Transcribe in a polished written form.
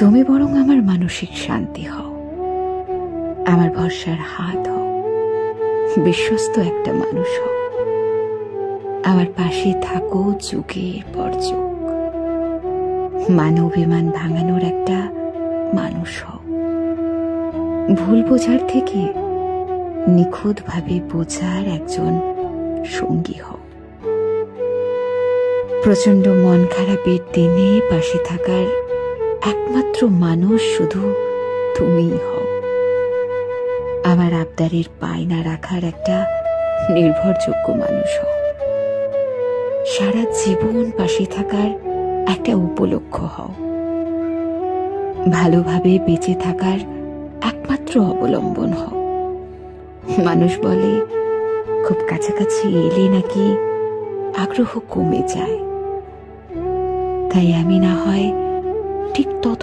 তুমি বরং আমার মানসিক শান্তি হও, আমার ভরসার হাত হও, বিশ্বস্ত একটা মানুষ হও, আমার পাশে থাকো যুগের পর যুগ। মান অভিমান ভাঙানোর একটা মানুষ হও, ভুল বোঝার থেকে নিখুঁতভাবে বোঝার একজন সঙ্গী হও। প্রচন্ড মন খারাপের দিনে পাশে থাকার একমাত্র মানুষ শুধু তুমিই হও। আমার আবদারের পায়না রাখার একটা নির্ভরযোগ্য মানুষ হও। সারা জীবন পাশে থাকার একটা উপলক্ষ্য হও। ভালোভাবে বেঁচে থাকার একমাত্র অবলম্বন হও। মানুষ বলে খুব কাছাকাছি এলে নাকি আগ্রহ কমে যায়, তাই আমি না হয় ঠিক তত